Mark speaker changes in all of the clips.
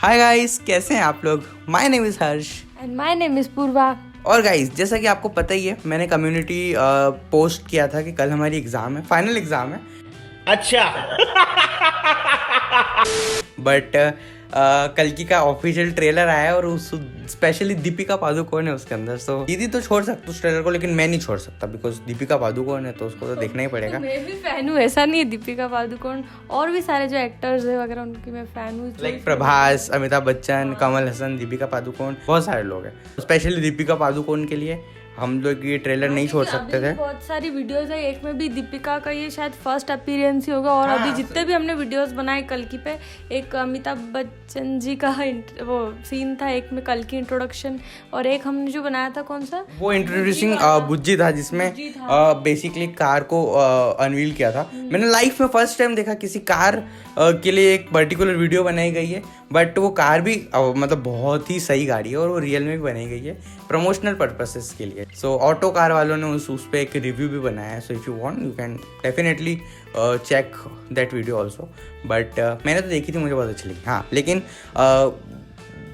Speaker 1: Hi guys, कैसे हैं आप लोग। My name is Harsh
Speaker 2: and my name is Purva.
Speaker 1: और गाइस, जैसा कि आपको पता ही है, मैंने कम्युनिटी पोस्ट किया था कि कल हमारी एग्ज़ाम है, फाइनल एग्ज़ाम है।
Speaker 3: अच्छा।
Speaker 1: बट कल्कि का ऑफिशियल ट्रेलर आया है और उस स्पेशली दीपिका पादुकोण है उसके अंदर। सो दीदी तो छोड़ सकते उस ट्रेलर को, लेकिन मैं नहीं छोड़ सकता बिकॉज दीपिका पादुकोण है तो उसको तो देखना ही पड़ेगा।
Speaker 2: मैं भी फैन हूँ, ऐसा नहीं है। दीपिका पादुकोण और भी सारे जो एक्टर्स है वगैरह उनकी मैं फैन हूँ।
Speaker 1: लाइक प्रभास, अमिताभ बच्चन, कमल हसन, दीपिका पादुकोण, बहुत सारे लोग हैं। स्पेशली दीपिका पादुकोण के लिए हम लोग ये ट्रेलर नहीं छोड़ सकते थे।
Speaker 2: बहुत सारी वीडियोस है, एक में भी दीपिका का ये शायद फर्स्ट अपीयरेंस ही होगा। और अभी जितने भी हमने वीडियोस बनाए कल की पे, एक अमिताभ बच्चन जी का वो सीन था, एक में कल की इंट्रोडक्शन, और एक हमने जो बनाया था कौन सा,
Speaker 1: वो इंट्रोड्यूसिंग बुज्जी था, जिसमें बेसिकली कार को अनवील किया था। मैंने लाइफ में फर्स्ट टाइम देखा किसी कार के लिए एक पर्टिकुलर वीडियो बनाई गई है। बट वो कार भी मतलब बहुत ही सही गाड़ी है और वो रियल में भी बनाई गई है प्रमोशनल पर्पसेस के लिए। सो ऑटो कार वालों ने उस पर एक रिव्यू भी बनाया है। So if you want you can definitely check that video also. But मैंने तो देखी थी, मुझे बहुत अच्छी लगी। हाँ, लेकिन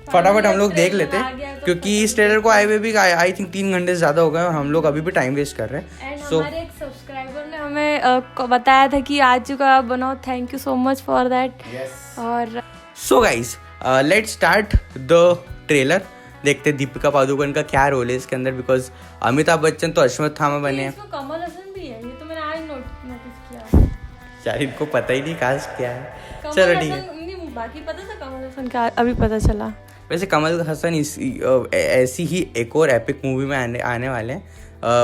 Speaker 1: फटाफट हम लोग देख लेते हैं क्योंकि इस ट्रेलर को आए हुए भी आई थिंक 3 घंटे से ज़्यादा हो गए और हम लोग अभी भी टाइम वेस्ट कर रहे हैं।
Speaker 2: हमारे एक सब्सक्राइबर ने हमें बताया था कि आज चुका आप बनाओ, thank you so much for that. और
Speaker 1: so guys, let's start the trailer. देखते हैं दीपिका पादुकोण का क्या रोल है इसके अंदर, बिकॉज अमिताभ बच्चन तो अश्वत्थामा बने हैं।
Speaker 2: कमल हसन भी है, ये तो मैंने आज नोटिस किया।
Speaker 1: यार इनको पता ही नहीं कास्ट क्या है। चलो ठीक है,
Speaker 2: बाकी पता था कमल हसन का, अभी पता चला।
Speaker 1: वैसे कमल हसन ऐसी ही एक और एपिक मूवी में आने वाले हैं,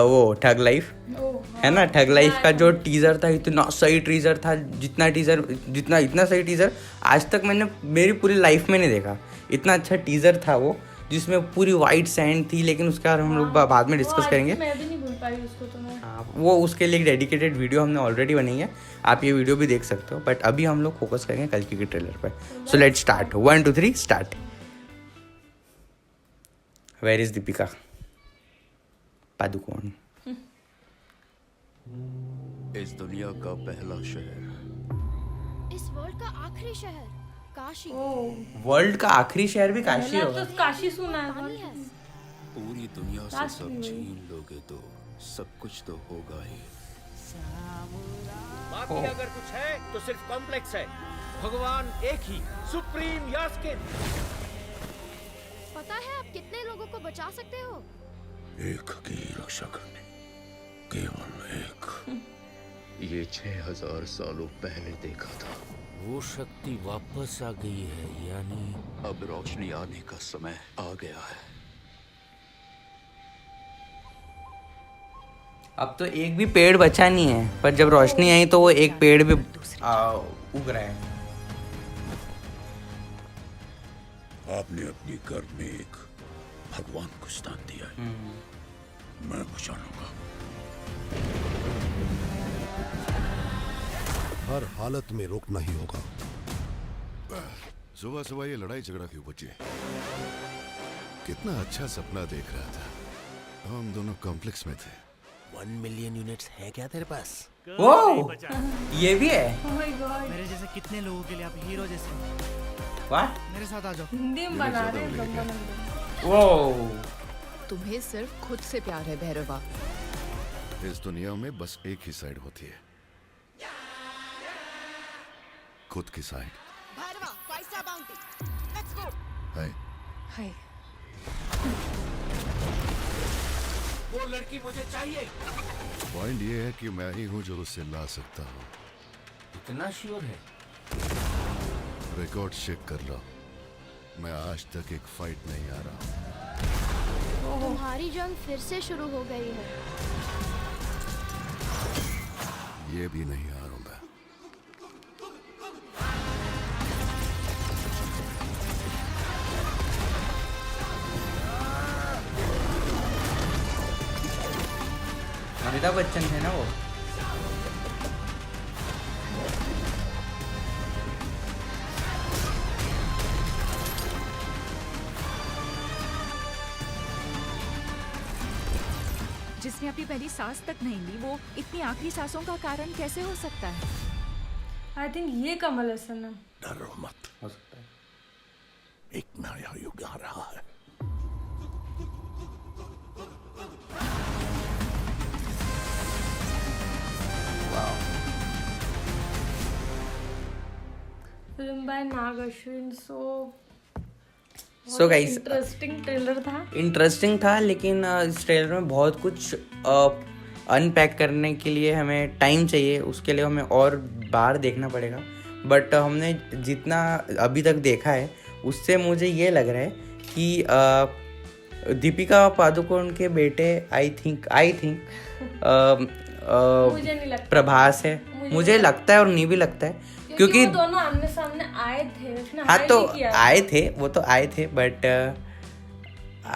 Speaker 1: वो ठग लाइफ है ना। ठग लाइफ का जो टीजर था, इतना सही टीजर था, इतना सही टीजर आज तक मैंने मेरी पूरी लाइफ में नहीं देखा। इतना अच्छा टीजर था वो, जिसमें पूरी वाइट सैंड थी। लेकिन उसके बाद हम लोग बाद में डिस्कस करेंगे।
Speaker 2: मैं भी नहीं भूल पाई उसको तो मैं।
Speaker 1: हाँ, वो उसके लिए एक डेडिकेटेड वीडियो हमने ऑलरेडी बनाई है, आप ये वीडियो भी देख सकते हो। बट अभी हम लोग फोकस करेंगे कल्कि के ट्रेलर पर। So let's start. 1 2 3 start. Where is Deepika Padukone?
Speaker 4: इस दुनिया का पहला शहर,
Speaker 5: इस वर्ल्ड का आखिरी शहर काशी।
Speaker 1: वर्ल्ड का आखिरी शहर भी काशी होगा।
Speaker 2: तो काशी सुना है।
Speaker 5: पानी है।
Speaker 4: पूरी दुनिया से सब छीन लोगे तो सब कुछ तो होगा ही।
Speaker 3: बाकी अगर कुछ है तो सिर्फ कॉम्प्लेक्स है। भगवान एक ही, सुप्रीम यास्किन।
Speaker 5: पता है आप कितने लोगों को बचा सकते हो?
Speaker 4: एक की रक्षा करने, केवल एक। ये 6000 सालों पहले देखा था।
Speaker 6: वो शक्ति वापस आ गई है, यानी
Speaker 4: अब रोशनी आने का समय आ गया है।
Speaker 1: अब तो एक भी पेड़ बचा नहीं है, पर जब रोशनी आई तो वो एक पेड़ भी उग रहा है।
Speaker 4: आपने अपनी गर्भ में एक भगवान को स्थान दिया है। मैं पहचानूंगा।
Speaker 7: हर हालत में रोकना ही होगा।
Speaker 8: सुबह सुबह ये लड़ाई झगड़ा क्यों बचे? कितना अच्छा सपना देख रहा था। हम दोनों कॉम्प्लेक्स में थे।
Speaker 6: 1 मिलियन यूनिट्स है क्या तेरे पास?
Speaker 1: ओ, ये भी है।
Speaker 9: मेरे जैसे कितने लोगों के लिए आप हीरो जैसे।
Speaker 1: व्हाट?
Speaker 9: मेरे साथ आ जाओ।
Speaker 2: हिंदी में बना रहे हैं।
Speaker 1: वो
Speaker 10: तुम्हें सिर्फ खुद से प्यार है भैरवा।
Speaker 8: इस दुनिया में बस एक ही साइड होती है, खुद की side.
Speaker 10: Bhairawa, 5 star bounty. Let's go.
Speaker 8: Hi.
Speaker 10: Hi.
Speaker 3: वो लड़की मुझे चाहिए।
Speaker 8: पॉइंट ये है कि मैं ही हूं जो उसे ला सकता हूं।
Speaker 6: इतना श्योर है?
Speaker 8: रिकॉर्ड चेक कर लो। मैं आज तक एक फाइट नहीं आ रहा।
Speaker 5: तुम्हारी जंग फिर से शुरू हो गई है।
Speaker 8: ये भी नहीं हारूंगा।
Speaker 1: अमिताभ बच्चन थे ना वो।
Speaker 10: जिसने अपनी पहली सांस तक नहीं ली, वो इतनी आखिरी सांसों का कारण कैसे हो सकता है?
Speaker 2: आई थिंक ये कमल हसन है।
Speaker 8: डरो मत।
Speaker 1: हो सकता है।
Speaker 7: नया युग आ रहा है।
Speaker 2: फिल्म बाय नाग Ashwin.
Speaker 1: So guys,
Speaker 2: interesting trailer था।
Speaker 1: इंटरेस्टिंग था, लेकिन इस ट्रेलर में बहुत कुछ अनपैक करने के लिए हमें टाइम चाहिए, उसके लिए हमें और बार देखना पड़ेगा। बट हमने जितना अभी तक देखा है उससे मुझे ये लग रहा है कि दीपिका पादुकोण के बेटे आई थिंक
Speaker 2: मुझे नहीं लगता
Speaker 1: प्रभास है। मुझे लगता है और नहीं भी लगता है, क्योंकि
Speaker 2: वो दोनों आमने सामने आए थे, उसने
Speaker 1: हाँ
Speaker 2: hide
Speaker 1: तो
Speaker 2: नहीं किया।
Speaker 1: आए थे, वो तो आए थे, बट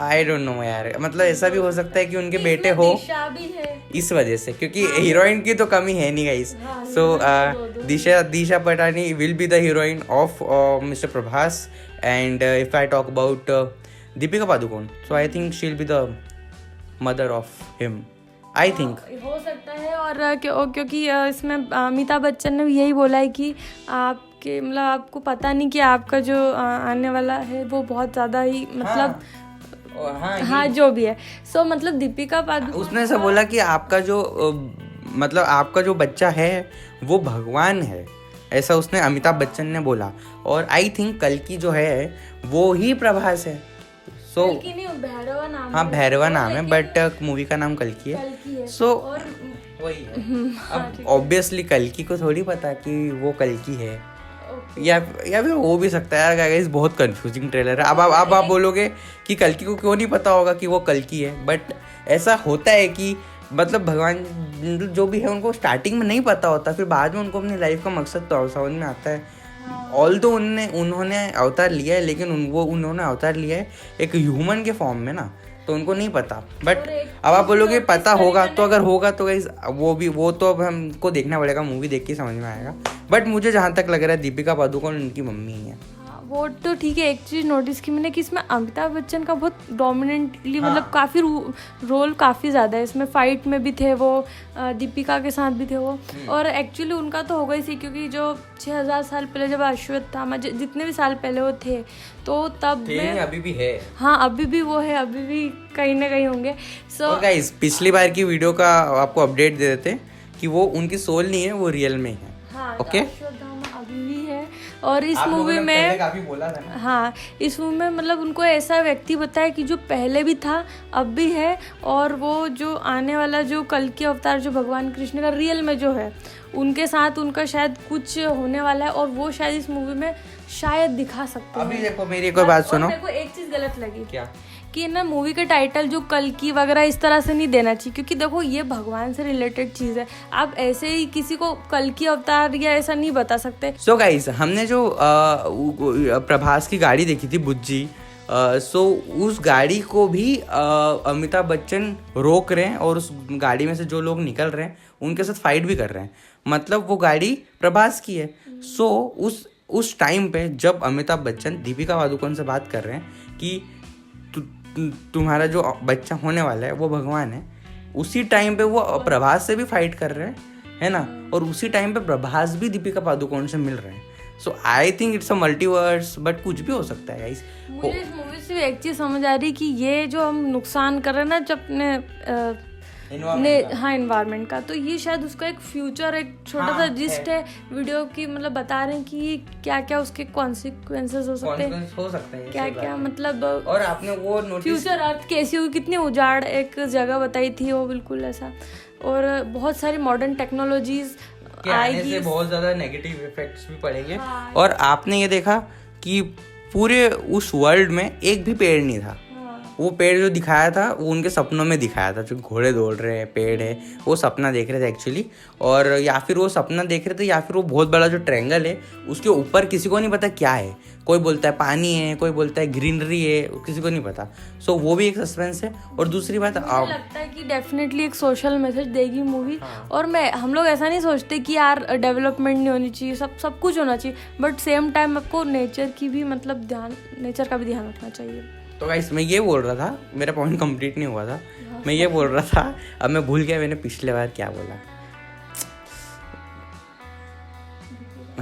Speaker 1: आई डोंट नो यार, मतलब ऐसा भी हो सकता है कि उनके बेटे
Speaker 2: इसमें
Speaker 1: हो
Speaker 2: दिशा भी है।
Speaker 1: इस वजह से, क्योंकि हीरोइन की तो कमी है नहीं guys. So Disha Patani will be the heroine of mister Prabhas, and if I talk about Deepika Padukone, so I think she will be the mother of him, I think.
Speaker 2: हो सकता है। और क्योंकि इसमें अमिताभ बच्चन ने भी यही बोला है कि आपके मतलब आपको पता नहीं कि आपका जो आने वाला है वो बहुत ज़्यादा ही मतलब हाँ जो भी है। सो मतलब दीपिका पादुकोण
Speaker 1: उसने ऐसा बोला कि आपका जो मतलब आपका जो बच्चा है वो भगवान है, ऐसा उसने अमिताभ बच्चन ने बोला। और आई थिंक कल्कि जो है वो ही प्रभास है। सो
Speaker 2: भैरवा नाम
Speaker 1: हाँ भैरवा नाम है, बट मूवी का नाम कल्कि है। सो वही है। अब ऑब्वियसली कल्कि को थोड़ी पता कि वो कल्कि है, या फिर हो भी सकता है यार गाइस। बहुत कंफ्यूजिंग ट्रेलर है। अब आप बोलोगे कि कल्कि को क्यों नहीं पता होगा कि वो कल्कि है, बट ऐसा होता है कि मतलब भगवान जो भी है उनको स्टार्टिंग में नहीं पता होता, फिर बाद में उनको अपनी लाइफ का मकसद तो समझ में आता है। ऑल्दो उन्होंने अवतार लिया है, लेकिन उन्होंने अवतार लिया है एक ह्यूमन के फॉर्म में ना, तो उनको नहीं पता। बट अब आप बोलोगे पता होगा, तो अगर होगा तो गाइस वो तो अब हमको देखना पड़ेगा, मूवी देख के समझ में आएगा। बट मुझे जहाँ तक लग रहा है दीपिका पादुकोण उनकी मम्मी ही है।
Speaker 2: वो तो ठीक है। एक चीज़ नोटिस की मैंने कि इसमें अमिताभ बच्चन का बहुत डोमिनेंटली मतलब काफ़ी रोल काफ़ी ज़्यादा है। इसमें फाइट में भी थे वो, दीपिका के साथ भी थे वो। और एक्चुअली उनका तो होगा ही सी, क्योंकि जो 6000 साल पहले जब अश्वत्थामा जितने भी साल पहले वो थे, तो तब में
Speaker 1: अभी भी है।
Speaker 2: हाँ अभी भी वो है, अभी भी कहीं ना कहीं होंगे। सो
Speaker 1: गाइस पिछली बार की वीडियो का आपको अपडेट दे देते कि वो उनकी सोल नहीं है, वो रियल में है।
Speaker 2: हाँ,
Speaker 1: ओके
Speaker 2: अश्वत्थामा अभी भी है। और इस मूवी में
Speaker 1: काफी बोला था ना।
Speaker 2: हाँ इस मूवी में मतलब उनको ऐसा व्यक्ति बताया कि जो पहले भी था अब भी है, और वो जो आने वाला जो कल्कि अवतार जो भगवान कृष्ण का रियल में जो है उनके साथ उनका शायद कुछ होने वाला है, और वो शायद इस मूवी में शायद दिखा सकते हैं।
Speaker 1: अभी देखो मेरी एक और बात सुनो।
Speaker 2: मेरे को एक चीज गलत लगी
Speaker 1: क्या,
Speaker 2: कि ना मूवी का टाइटल जो कल्कि वगैरह इस तरह से नहीं देना चाहिए, क्योंकि देखो ये भगवान से रिलेटेड चीज़ है। आप ऐसे ही किसी को कल्कि अवतार या ऐसा नहीं बता सकते।
Speaker 1: सो गाइस हमने जो प्रभास की गाड़ी देखी थी बुज्जी, सो उस गाड़ी को भी अमिताभ बच्चन रोक रहे हैं, और उस गाड़ी में से जो लोग निकल रहे हैं उनके साथ फाइट भी कर रहे हैं। मतलब वो गाड़ी प्रभास की है। सो उस टाइम पे जब अमिताभ बच्चन दीपिका पादुकोण से बात कर रहे हैं कि तुम्हारा जो बच्चा होने वाला है वो भगवान है, उसी टाइम पे वो प्रभास से भी फाइट कर रहे हैं, है ना। और उसी टाइम पे प्रभास भी दीपिका पादुकोण से मिल रहे हैं। So I think it's a multiverse, but कुछ भी हो सकता है गाइस।
Speaker 2: मुझे इस मूवी से एक चीज समझ आ रही कि ये जो हम नुकसान कर रहे हैं ना जब अपने हाँ एनवायरनमेंट का, तो ये शायद उसका एक फ्यूचर एक छोटा सा जिस्ट है वीडियो की, मतलब बता रहे हैं कि क्या क्या उसके कॉन्सिक्वेंसेस हो सकते हैं, क्या क्या मतलब।
Speaker 1: और आपने वो नोटिस
Speaker 2: फ्यूचर अर्थ कैसी होगी, कितनी उजाड़ एक जगह बताई थी वो, बिल्कुल ऐसा। और बहुत सारी मॉडर्न टेक्नोलॉजीज
Speaker 1: आने से बहुत ज्यादा नेगेटिव इफेक्ट्स भी पड़ेंगे। और आपने ये देखा कि पूरे उस वर्ल्ड में एक भी पेड़ नहीं था। वो पेड़ जो दिखाया था वो उनके सपनों में दिखाया था, जो घोड़े दौड़ रहे हैं, पेड़ है, वो सपना देख रहे थे एक्चुअली। और या फिर वो सपना देख रहे थे, या फिर वो बहुत बड़ा जो ट्रायंगल है उसके ऊपर किसी को नहीं पता क्या है। कोई बोलता है पानी है, कोई बोलता है ग्रीनरी है, किसी को नहीं पता। सो वो भी एक सस्पेंस है। और दूसरी बात
Speaker 2: मुझे लगता है कि डेफिनेटली एक सोशल मैसेज देगी मूवी। और हम लोग ऐसा नहीं सोचते कि यार डेवलपमेंट नहीं होनी चाहिए, सब कुछ होना चाहिए, बट सेम टाइम आपको नेचर की भी मतलब नेचर का भी ध्यान रखना चाहिए।
Speaker 1: तो गाइस मैं ये बोल रहा था, मेरा पॉइंट कंप्लीट नहीं हुआ था। मैं ये बोल रहा था, अब मैं भूल गया मैंने पिछले बार क्या बोला।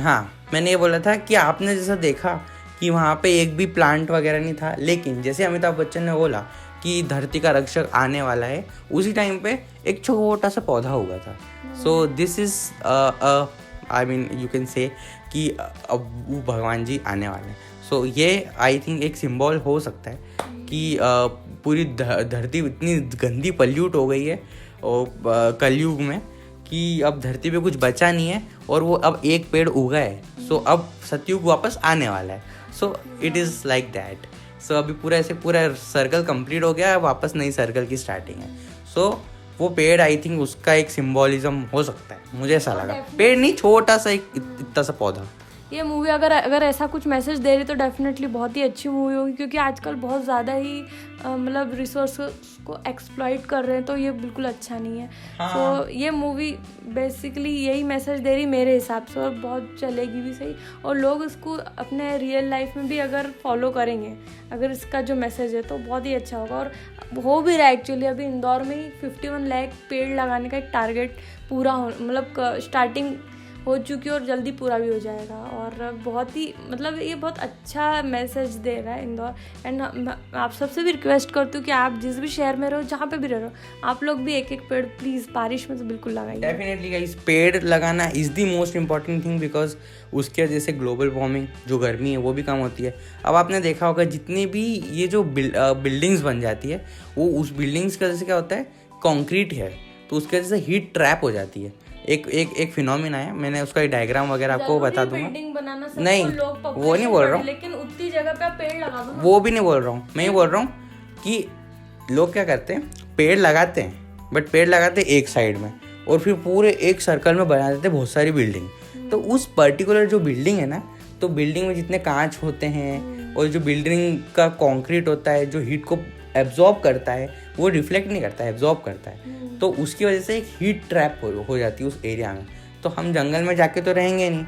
Speaker 1: हाँ मैंने ये बोला था कि आपने जैसा देखा कि वहाँ पे एक भी प्लांट वगैरह नहीं था, लेकिन जैसे अमिताभ बच्चन ने बोला कि धरती का रक्षक आने वाला है, उसी टाइम पे एक छोटा सा पौधा उगा था. So this is I mean you can say कि अब वो भगवान जी आने वाले हैं. सो ये आई थिंक एक सिंबल हो सकता है कि पूरी धरती इतनी गंदी पल्यूट हो गई है और कलयुग में कि अब धरती पे कुछ बचा नहीं है और वो अब एक पेड़ उगा है. सो अब सतयुग वापस आने वाला है. So it is like that. So अभी पूरा सर्कल कंप्लीट हो गया है, वापस नई सर्कल की स्टार्टिंग है. सो वो पेड़ आई थिंक उसका एक सिंबॉलिज्म हो सकता है, मुझे ऐसा लगा. पेड़ नहीं, छोटा सा एक इतना सा पौधा.
Speaker 2: ये मूवी अगर ऐसा कुछ मैसेज दे रही तो डेफिनेटली बहुत ही अच्छी मूवी होगी, क्योंकि आजकल बहुत ज़्यादा ही मतलब रिसोर्स को एक्सप्लॉइट कर रहे हैं, तो ये बिल्कुल अच्छा नहीं है. तो ये मूवी बेसिकली यही मैसेज दे रही मेरे हिसाब से, और बहुत चलेगी भी सही, और लोग इसको अपने रियल लाइफ में भी अगर फॉलो करेंगे, अगर इसका जो मैसेज है, तो बहुत ही अच्छा होगा. और हो भी रहा है एक्चुअली. अभी इंदौर में ही 51 लाख पेड़ लगाने का एक टारगेट पूरा हो, मतलब स्टार्टिंग हो चुकी है और जल्दी पूरा भी हो जाएगा. और बहुत ही मतलब ये बहुत अच्छा मैसेज दे रहा है इंदौर. एंड आप सबसे भी रिक्वेस्ट करती हूँ कि आप जिस भी शहर में रहो, जहाँ पे भी रहो, आप लोग भी एक पेड़ प्लीज़ बारिश में तो बिल्कुल लगाइए.
Speaker 1: डेफिनेटली गाइस, पेड़ लगाना is the most important thing, because उसके वजह से ग्लोबल वार्मिंग जो गर्मी है वो भी कम होती है. अब आपने देखा होगा जितनी भी ये जो बिल्डिंग्स बन जाती है, वो उस बिल्डिंग्स की वजह से क्या होता है, कॉन्क्रीट है, तो उसकी वजह से हीट ट्रैप हो जाती है. एक फिनोमिना है, मैंने उसका एक डायग्राम वगैरह आपको बता दूंगा. नहीं, वो नहीं बोल रहा हूँ,
Speaker 2: लेकिन उतनी जगह पे आप पेड़ लगा दो.
Speaker 1: वो भी नहीं बोल रहा हूँ. मैं ये बोल रहा हूँ कि लोग क्या करते हैं, पेड़ लगाते हैं, बट पेड़ लगाते हैं एक साइड में और फिर पूरे एक सर्कल में बना देते हैं बहुत सारी बिल्डिंग. तो उस पर्टिकुलर जो बिल्डिंग है ना, तो बिल्डिंग में जितने कांच होते हैं और जो बिल्डिंग का कंक्रीट होता है, जो हीट को एब्जॉर्ब करता है, वो रिफ्लेक्ट नहीं करता है, एब्जॉर्ब करता है. तो उसकी वजह से एक हीट ट्रैप हो जाती है उस एरिया में. तो हम जंगल में जाके तो रहेंगे नहीं,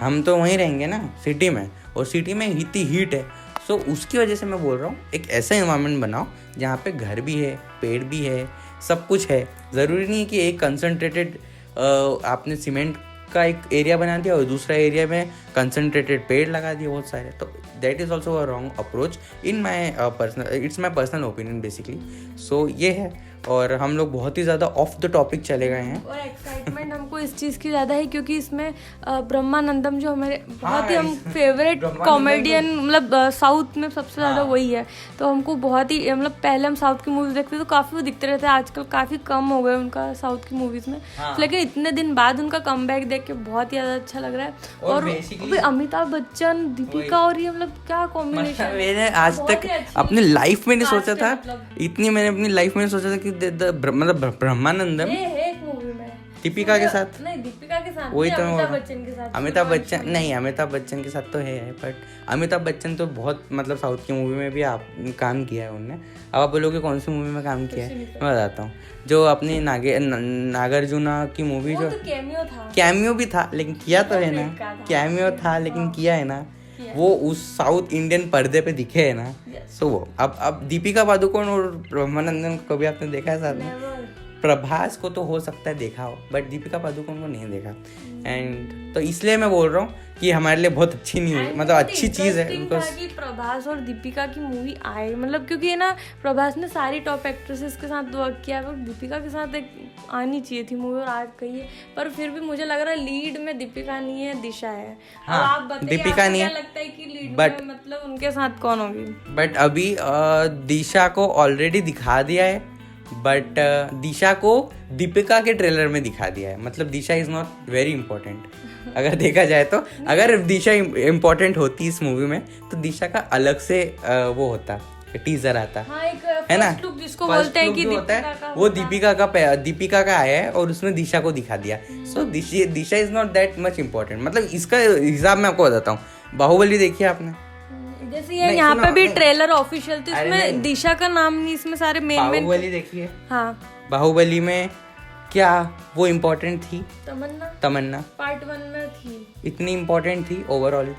Speaker 1: हम तो वहीं रहेंगे ना सिटी में, और सिटी में इतनी हीट है. सो उसकी वजह से मैं बोल रहा हूँ एक ऐसा इन्वायरमेंट बनाओ जहाँ पे घर भी है, पेड़ भी है, सब कुछ है. ज़रूरी नहीं है कि एक कंसनट्रेटेड आपने सीमेंट का एक एरिया बना दिया और दूसरा एरिया में कंसनट्रेटेड पेड़ लगा दिए बहुत सारे. तो that is also a wrong approach in my personal, it's my personal opinion basically. So ये है. और हम लोग बहुत ही ज़्यादा ऑफ द टॉपिक चले गए हैं.
Speaker 2: और एक्साइटमेंट हमको इस चीज़ की ज़्यादा है क्योंकि इसमें ब्रह्मानंदम जो हमारे बहुत ही हम फेवरेट कॉमेडियन, मतलब साउथ में सबसे ज़्यादा वही है. तो हमको बहुत ही मतलब पहले हम साउथ की मूवीज़ देखते तो काफ़ी वो दिखते रहते हैं, आजकल काफ़ी कम हो गए उनका साउथ की मूवीज़ में. लेकिन इतने दिन बाद उनका कमबैक देख के बहुत ही ज़्यादा अच्छा लग रहा है. और अमिताभ बच्चन, दीपिका, और ये मतलब क्या कॉम्बिनेशन.
Speaker 1: मैंने आज तक अपनी लाइफ में नहीं सोचा था, इतनी मैंने अपनी लाइफ में नहीं सोचा था कि मतलब ब्रह्मानंदम
Speaker 2: एक मूवी में
Speaker 1: दीपिका के साथ,
Speaker 2: नहीं दीपिका के साथ,
Speaker 1: वही तो
Speaker 2: अमिताभ बच्चन के साथ.
Speaker 1: अमिताभ बच्चन नहीं, अमिताभ बच्चन के साथ तो है, बट अमिताभ बच्चन तो बहुत मतलब साउथ की मूवी में भी काम किया है उन्होंने. अब आप बोलोगे कौन सी मूवी में काम किया है, मैं बताता हूँ. जो अपनी नागार्जुना की मूवी, जो कैमियो भी था लेकिन किया तो है ना, कैमियो था लेकिन किया है ना, वो उस साउथ इंडियन पर्दे पे दिखे है ना. सो वो अब दीपिका पादुकोण और ब्रह्मानंदन को कभी आपने देखा है साथ में? प्रभास को तो हो सकता है देखा हो, बट दीपिका पादुकोण को नहीं देखा. एंड तो इसलिए मैं बोल रहा हूँ कि हमारे लिए बहुत अच्छी नहीं हुई, मतलब अच्छी चीज़ है
Speaker 2: कि प्रभास और दीपिका की मूवी आए, मतलब क्योंकि ना प्रभास ने सारी टॉप एक्ट्रेसेस के साथ वर्क किया है, और दीपिका के साथ एक आनी चाहिए थी मूवी, और आज कही है. पर फिर भी मुझे लग रहा है लीड में दीपिका नहीं है, दिशा है.
Speaker 1: हाँ,
Speaker 2: आप बताइए,
Speaker 1: दीपिका नहीं है,
Speaker 2: लगता है कि लीड में मतलब उनके साथ कौन होगी?
Speaker 1: बट अभी दिशा को ऑलरेडी दिखा दिया है, बट दिशा को दीपिका के ट्रेलर में दिखा दिया है. मतलब दिशा इज़ नॉट वेरी इंपॉर्टेंट अगर देखा जाए तो. अगर दिशा इम्पोर्टेंट होती इस मूवी में तो दिशा का अलग से वो होता, टीजर आता.
Speaker 2: हाँ,
Speaker 1: है ना,
Speaker 2: जिसको बोलते हैं कि
Speaker 1: होता है वो दीपिका का आया है और उसमें दिशा को दिखा दिया. So Disha is not that much important. मतलब इसका हिसाब मैं आपको बताता हूँ. बाहुबली देखिए आपने?
Speaker 2: जैसे ये यहाँ पे भी ट्रेलर ऑफिशियल थी, इसमें दिशा का नाम नहीं, इसमें सारे मेन
Speaker 1: बाहुबली देखिए.
Speaker 2: हाँ,
Speaker 1: बाहुबली में क्या वो इम्पोर्टेंट थी? तमन्ना
Speaker 2: पार्ट 1 में थी,
Speaker 1: इतनी इम्पोर्टेंट थी ओवरऑल?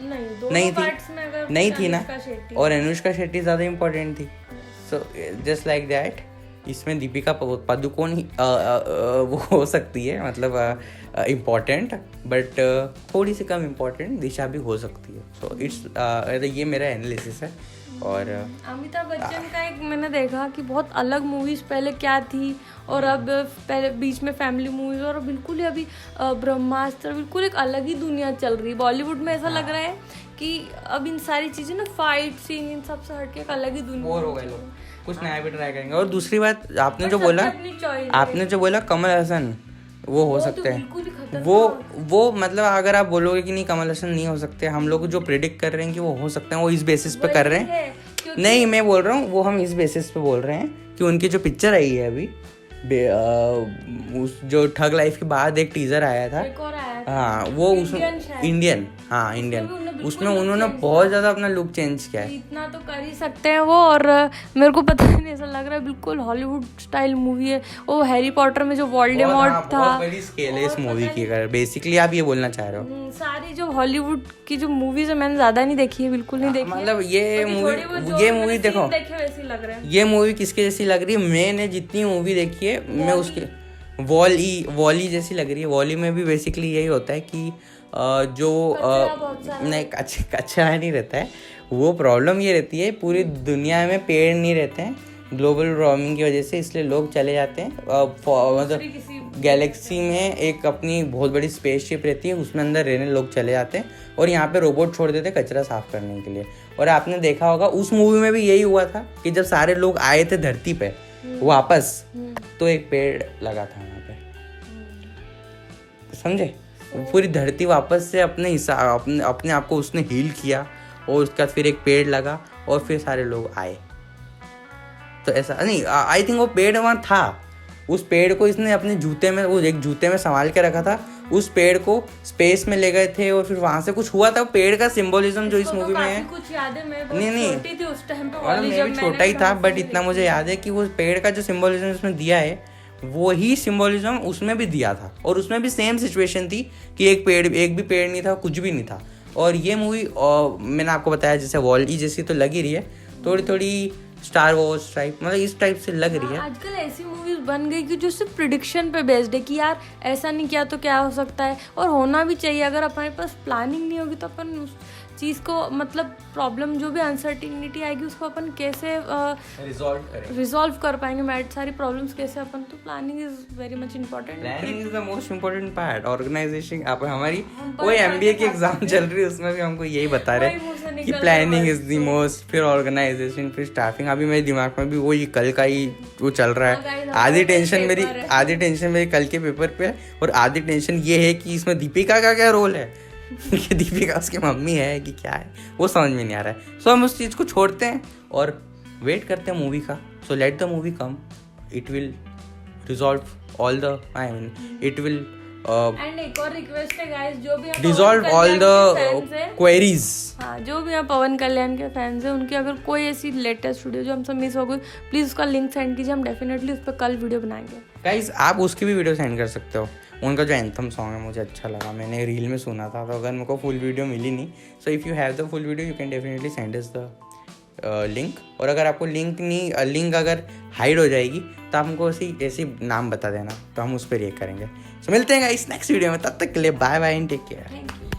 Speaker 1: नहीं थी ना. और अनुष्का शेट्टी ज़्यादा इम्पोर्टेंट थी. सो जस्ट लाइक दैट इसमें दीपिका पादुकोण ही वो हो सकती है, मतलब इम्पोर्टेंट, बट थोड़ी सी कम इम्पोर्टेंट दिशा भी हो सकती है. सो इट्स ये मेरा एनालिसिस है. और
Speaker 2: अमिताभ बच्चन का एक मैंने देखा कि बहुत अलग मूवीज पहले क्या थी और अब पहले बीच में फैमिली मूवीज और बिल्कुल ही अभी ब्रह्मास्त्र, बिल्कुल एक अलग ही दुनिया चल रही है बॉलीवुड में. ऐसा लग रहा है कि अब इन सारी चीजें ना, फाइट सीन इन सब से हटके एक अलग ही दुनिया
Speaker 1: बोर हो गए लोग, कुछ नया भी ट्राई करेंगे. और दूसरी बात आपने जो बोला कमल हसन वो हो सकते हैं, वो मतलब अगर आप बोलोगे कि नहीं कमल हसन नहीं हो सकते, हम लोग जो प्रिडिक्ट कर रहे हैं कि वो हो सकते हैं वो इस बेसिस पे कर रहे हैं. नहीं मैं बोल रहा हूँ वो हम इस बेसिस पे बोल रहे हैं कि उनकी जो पिक्चर आई है अभी उस जो ठग लाइफ के बाद एक टीजर आया था, हाँ वो उसमें इंडियन उसमें उन्होंने बहुत ज्यादा अपना लुक चेंज किया है.
Speaker 2: इतना तो कर ही सकते हैं वो. और मेरे को पता नहीं, ऐसा लग रहा है बिल्कुल हॉलीवुड स्टाइल मूवी है. वो हैरी पॉटर में जो वोल्डेमॉर्ट था,
Speaker 1: बहुत बड़ी स्केल है इस मूवी की. अगर बेसिकली आप ये बोलना चाह रहे हो,
Speaker 2: सारी जो हॉलीवुड की जो मूवीज है मैंने ज्यादा नहीं देखी है, बिल्कुल नहीं देखी.
Speaker 1: मतलब ये मूवी देखो, ये मूवी किसके जैसी लग रही है, मैंने जितनी मूवी देखी है मैं उसके वॉली जैसी लग रही है. वॉली में भी बेसिकली यही होता है कि जो नहीं कचरा नहीं रहता है, वो प्रॉब्लम ये रहती है पूरी दुनिया में पेड़ नहीं रहते हैं ग्लोबल वार्मिंग की वजह से, इसलिए लोग चले जाते हैं. मतलब गैलेक्सी में एक अपनी बहुत बड़ी स्पेसशिप रहती है, उसमें अंदर रहने लोग चले जाते हैं और यहाँ पे रोबोट छोड़ देते हैं कचरा साफ करने के लिए. और आपने देखा होगा उस मूवी में भी यही हुआ था कि जब सारे लोग आए थे धरती पे वापस, तो एक पेड़ लगा था वहाँ पे, समझे. पूरी धरती वापस से अपने आप को उसने हील किया और उसके बाद फिर एक पेड़ लगा और फिर सारे लोग आए. तो ऐसा नहीं, आई थिंक वो पेड़ वहाँ था, उस पेड़ को इसने अपने जूते में, वो एक जूते में संभाल के रखा था, उस पेड़ को स्पेस में ले गए थे और फिर वहां से कुछ हुआ था. पेड़ का सिंबोलिज्म जो इस मूवी में है,
Speaker 2: कुछ याद है, मैं
Speaker 1: नहीं
Speaker 2: छोटी थी उस टाइम पे,
Speaker 1: मैं भी छोटा ही था, बट इतना मुझे याद है कि वो पेड़ का जो सिंबोलिज्म उसमें दिया है वो ही सिंबोलिज्म उसमें भी दिया था. और उसमें भी सेम सिचुएशन थी कि एक भी पेड़ नहीं था, कुछ भी नहीं था. और ये मूवी मैंने आपको बताया जैसे वॉली जैसी तो लग ही रही है, थोड़ी थोड़ी स्टार वॉर्स टाइप, मतलब इस टाइप से लग रही है.
Speaker 2: आजकल ऐसी मूवीज बन गई कि जो सिर्फ प्रिडिक्शन पे बेस्ड है कि यार ऐसा नहीं किया तो क्या हो सकता है, और होना भी चाहिए. अगर हमारे पास प्लानिंग नहीं होगी तो अपन उस चीज़ को, मतलब प्रॉब्लम जो भी अनसर्टिनिटी आएगी उसको अपन कैसे रिजॉल्व कर पाएंगे, मैट सारी प्रॉब्लम्स कैसे अपन. तो planning is very much important.
Speaker 1: Planning is the most important part. Organization, आप हमारी कोई MBA की एग्जाम चल रही है उसमें भी हमको यही बता रहे हैं कि प्लानिंग इज द मोस्ट, फिर ऑर्गेनाइजेशन, फिर स्टाफिंग. अभी मेरे दिमाग में भी वही कल का ही वो चल रहा है. आधी टेंशन मेरी कल के पेपर पे, और आधी टेंशन ये है कि इसमें दीपिका का क्या रोल है कि दीपिका उसकी मम्मी है कि क्या है, वो समझ में नहीं आ रहा है. सो हम उस चीज़ को छोड़ते हैं और वेट करते हैं मूवी का. So let the movie come, it will resolve all the, it will
Speaker 2: and एक और रिक्वेस्ट है गाइस, जो भी
Speaker 1: डिसॉल्व ऑल द क्वेरीज.
Speaker 2: हाँ, जो भी यहाँ पवन कल्याण के फैंस हैं उनकी अगर कोई ऐसी लेटेस्ट वीडियो जो हमसे मिस हो गई, प्लीज़ उसका लिंक सेंड कीजिए, हम डेफिनेटली उस पर कल वीडियो बनाएंगे.
Speaker 1: गाइस आप उसकी भी वीडियो सेंड कर सकते हो. उनका जो एंथम सॉन्ग है मुझे अच्छा लगा, मैंने रील में सुना था, तो अगर मेरे को फुल वीडियो मिली नहीं, सो if you have the full video you can definitely send us the link. और अगर आपको लिंक अगर हाइड हो जाएगी तो आप हमको ऐसी नाम बता देना, तो हम उस पर रिएक्ट करेंगे. सो मिलते हैं गाइस नेक्स्ट वीडियो में, तब तक के लिए bye bye and take care.
Speaker 2: Thank you.